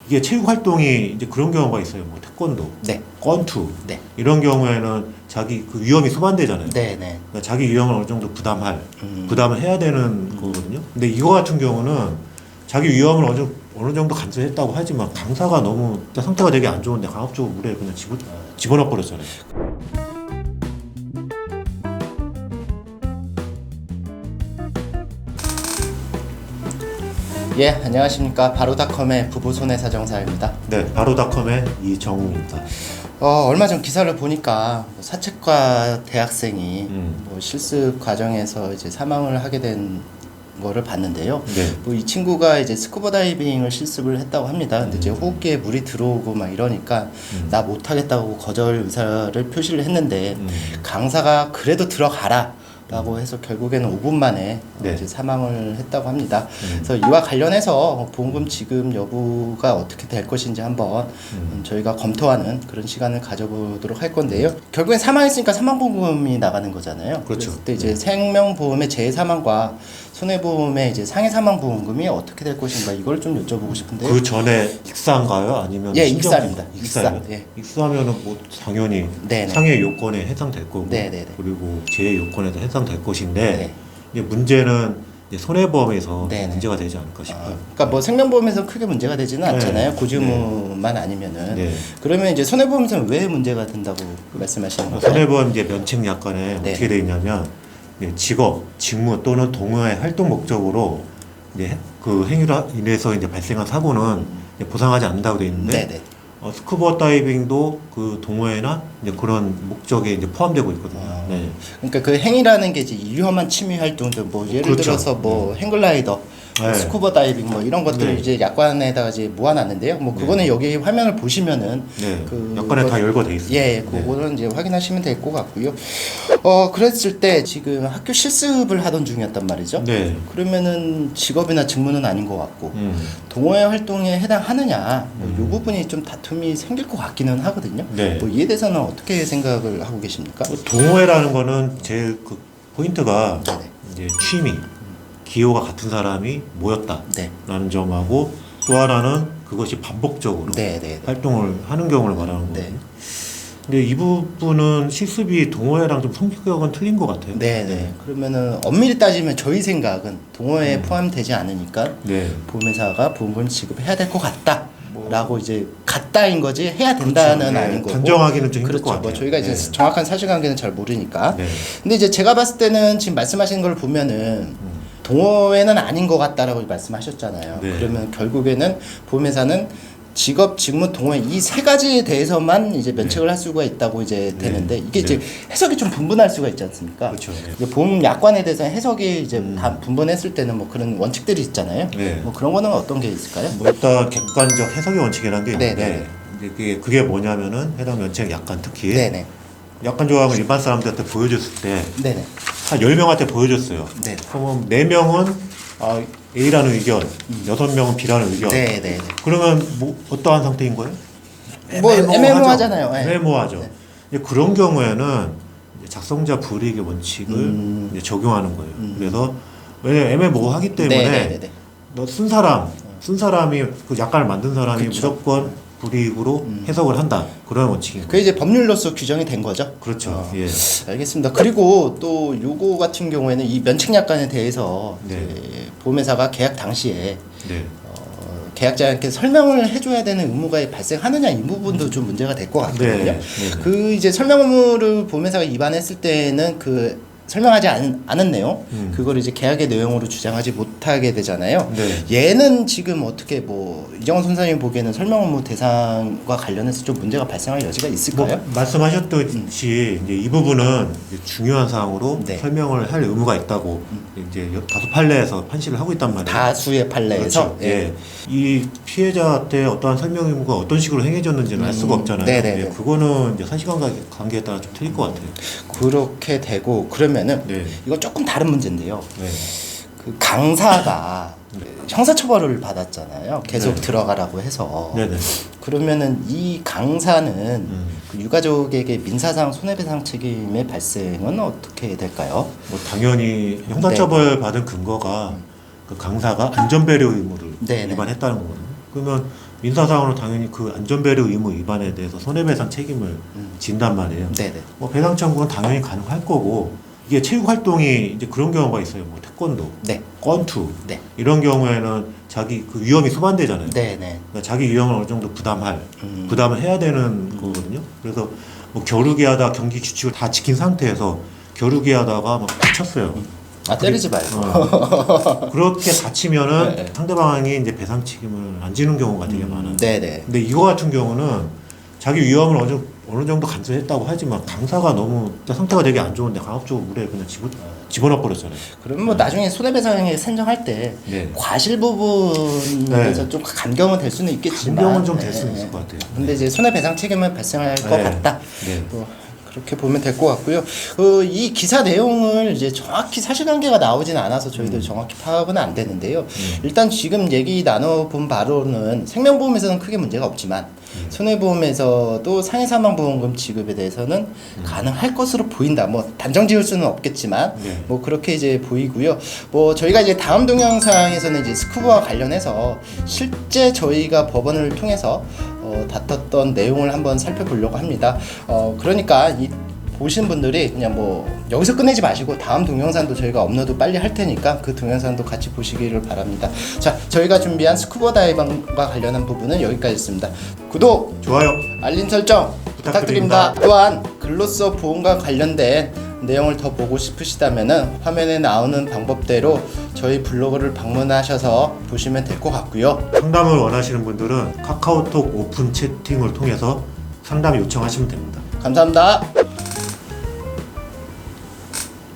이게 체육 활동이 이제 그런 경우가 있어요. 뭐 태권도, 네. 권투 네. 이런 경우에는 자기 그 위험이 소반되잖아요. 네네. 그러니까 자기 위험을 어느 정도 부담을 해야 되는 거거든요. 근데 이거 같은 경우는 자기 위험을 어느 정도 감수했다고 하지만 강사가 너무 상태가 되게 안 좋은데 강압적으로 물에 그냥 집어넣어 버렸잖아요. 예, 안녕하십니까. 바로닷컴의 부부손해사정사입니다. 네, 바로닷컴의 이정우입니다. 얼마 전 기사를 보니까 사채과 대학생이 뭐 실습 과정에서 이제 사망을 하게 된 거를 봤는데요. 네. 뭐 이 친구가 이제 스쿠버 다이빙을 실습을 했다고 합니다. 근데 이제 호흡기에 물이 들어오고 막 이러니까 나 못하겠다고 거절 의사를 표시를 했는데 강사가 그래도 들어가라. 라고 해서 결국에는 5분 만에 네. 이제 사망을 했다고 합니다. 그래서 이와 관련해서 보험금 지급 여부가 어떻게 될 것인지 한번 저희가 검토하는 그런 시간을 가져보도록 할 건데요. 결국엔 사망했으니까 사망보험금이 나가는 거잖아요. 그렇죠. 그때 이제 생명보험의 재사망과 손해보험의 이제 상해사망보험금이 어떻게 될 것인가 이걸 좀 여쭤보고 싶은데요. 그 전에 익사인가요? 아니면 예, 익사입니다. 익사예요? 예. 익사하면은 뭐 당연히 네네. 상해 요건에 해당될 거고, 네네네. 그리고 재해 요건에도 해당될 것인데, 네. 이제 문제는 이제 손해보험에서 네네. 문제가 되지 않을까 싶어요. 그러니까 뭐 생명보험에서 크게 문제가 되지는 네. 않잖아요. 고지의무만 아니면은. 네. 그러면 이제 손해보험에서는 왜 문제가 된다고 말씀하시는 거예요? 손해보험 이제 면책 약관에 네. 어떻게 되어 있냐면, 직업, 직무 또는 동호회 활동 목적으로 이제 그 행위로 인해서 이제 발생한 사고는 이제 보상하지 않는다고 되어 있는데, 네네. 스쿠버 다이빙도 그 동호회나 이제 그런 목적에 이제 포함되고 있거든요. 네. 그러니까 그 행위라는 게 이제 위험한 취미 활동들 뭐 예를 그렇죠. 들어서 뭐 행글라이더, 네. 스쿠버 다이빙 뭐 이런 것들을 네. 이제 약관에다가 이제 모아놨는데요. 뭐 그거는 여기 화면을 보시면은 네. 그 약관에 다 열거돼 있습니다. 예, 그거는 이제 확인하시면 될 것 같고요. 그랬을 때 지금 학교 실습을 하던 중이었단 말이죠. 네. 그러면은 직업이나 직무는 아닌 것 같고 동호회 활동에 해당하느냐 뭐 이 부분이 좀 다툼이 생길 것 같기는 하거든요. 네. 뭐 이에 대해서는 어떻게 생각을 하고 계십니까? 동호회라는 거는 제일 그 포인트가 네네. 이제 취미, 기호가 같은 사람이 모였다라는 네. 점하고 또 하나는 그것이 반복적으로 네. 활동을 하는 경우를 말하는 거거든요. 네. 근데 이 부분은 실습이 동호회랑 좀 성격은 틀린 것 같아요. 네네. 그러면은 엄밀히 따지면 저희 생각은 동호회에 포함되지 않으니까 네. 보험회사가 보험금을 지급해야 될 것 같다. 라고 이제 같다인 거지 해야 된다는 그렇죠. 네. 아닌 거고 단정하기는 좀 힘들 그렇죠. 것 같아요. 뭐 저희가 이제 네. 정확한 사실관계는 잘 모르니까. 네. 근데 이제 제가 봤을 때는 지금 말씀하시는 걸 보면은 동호회는 아닌 것 같다라고 말씀하셨잖아요. 네. 그러면 결국에는 보험회사는 직업, 직무, 동호회 이 세 가지에 대해서만 이제 면책을 할 수가 있다고 이제 되는데 이게 이제 해석이 좀 분분할 수가 있지 않습니까? 그렇죠. 네. 이제 보험 약관에 대해서 해석이 이제 다 분분했을 때는 뭐 그런 원칙들이 있잖아요. 네. 뭐 그런 거는 어떤 게 있을까요? 뭐 일단 객관적 해석의 원칙이라는 게 있는데 네네. 이제 그게 뭐냐면은 해당 면책 약관 특히 네네. 약관 조항을 일반 사람들한테 보여줬을 때 네네. 한 10명한테 보여줬어요. 네. 그러면 4명은 A라는 의견, 6명은 B라는 의견. 네네. 그러면 뭐 어떠한 상태인 거예요? 뭐 애매모호하잖아요. 네. 애매모호하죠. 네. 이제 그런 경우에는 이제 작성자 불이익의 원칙을 이제 적용하는 거예요. 그래서 왜냐면 애매모호하기 때문에 네네네. 너 쓴 사람이 그 약관을 만든 사람이 그쵸. 무조건 불이익으로 해석을 한다. 그런 원칙입니다. 그게 이제 법률로서 규정이 된 거죠. 그렇죠. 예. 알겠습니다. 그리고 또 요거 같은 경우에는 이 면책 약관에 대해서 네. 이제 보험회사가 계약 당시에 네. 계약자한테 설명을 해줘야 되는 의무가 발생하느냐 이 부분도 좀 문제가 될 것 같거든요. 네. 그 이제 설명 의무를 보험회사가 위반했을 때는 그 설명하지 않은 내용 그걸 이제 계약의 내용으로 주장하지 못하게 되잖아요. 네. 얘는 지금 어떻게 뭐 이정원 선생님 보기에는 설명 의무 대상과 관련해서 좀 문제가 발생할 여지가 있을까요? 뭐 말씀하셨듯이 이제 이 부분은 이제 중요한 사항으로 네. 설명을 할 의무가 있다고 이제 다수 판례에서 판시를 하고 있단 말이에요. 다수의 판례에서 그렇죠. 예. 이 피해자한테 어떠한 설명 의무가 어떤 식으로 행해졌는지는 알 수가 없잖아요. 네네네. 예, 그거는 이제 사실관계에 따라 좀 틀릴 것 같아요. 그렇게 되고 그러면은 네. 이거 조금 다른 문제인데요. 네. 그 강사가 형사처벌을 받았잖아요. 계속 네. 들어가라고 해서. 네네. 그러면은 이 강사는 그 유가족에게 민사상 손해배상 책임의 발생은 어떻게 될까요? 뭐 당연히 형사처벌 받은 근거가 그 강사가 안전배려 의무를 네네. 위반했다는 거거든요. 그러면 민사상으로 당연히 그 안전배려 의무 위반에 대해서 손해배상 책임을 진단 말이에요. 네네. 뭐 배상 청구는 당연히 가능할 거고 이게 체육 활동이 이제 그런 경우가 있어요. 뭐 태권도, 네. 권투 네. 이런 경우에는 자기 그 위험이 소반되잖아요. 네네. 그러니까 자기 위험을 어느 정도 부담을 해야 되는 거거든요. 그래서 뭐 겨루기 하다 경기 규칙을 다 지킨 상태에서 겨루기 하다가 막 다쳤어요. 때리지 말고. 그렇게 다치면은 네. 상대방이 이제 배상 책임을 안 지는 경우가 되게 많아요. 네네. 근데 이거 같은 경우는 자기 위험을 어느 정도 감수했다고 하지만 강사가 너무 상태가 되게 안 좋은데 강압적으로 물에 그냥 집어넣어 버렸잖아요. 그러면 뭐 나중에 손해배상에 산정할 때 네. 과실 부분에서 좀 간경은 될 수는 있겠지만 감경은 좀 될 수 있을 것 같아요. 근데 이제 손해배상 책임은 발생할 것 네. 같다. 네. 뭐 그렇게 보면 될 것 같고요. 이 기사 내용을 이제 정확히 사실관계가 나오진 않아서 저희도 정확히 파악은 안 되는데요. 일단 지금 얘기 나눠본 바로는 생명보험에서는 크게 문제가 없지만 손해보험에서도 상해사망보험금 지급에 대해서는 가능할 것으로 보인다. 뭐 단정 지을 수는 없겠지만 네. 뭐 그렇게 이제 보이고요. 뭐 저희가 이제 다음 동영상에서는 이제 스쿠버와 관련해서 실제 저희가 법원을 통해서 다퉜던 내용을 한번 살펴보려고 합니다. 그러니까 이 보신 분들이 그냥 뭐 여기서 끝내지 마시고 다음 동영상도 저희가 업로드 빨리 할 테니까 그 동영상도 같이 보시기를 바랍니다. 자, 저희가 준비한 스쿠버 다이빙과 관련한 부분은 여기까지였습니다. 구독, 좋아요. 알림 설정 부탁드립니다. 또한 근로서 보험과 관련된 내용을 더 보고 싶으시다면은 화면에 나오는 방법대로 저희 블로그를 방문하셔서 보시면 될 것 같고요. 상담을 원하시는 분들은 카카오톡 오픈 채팅을 통해서 상담 요청하시면 됩니다. 감사합니다.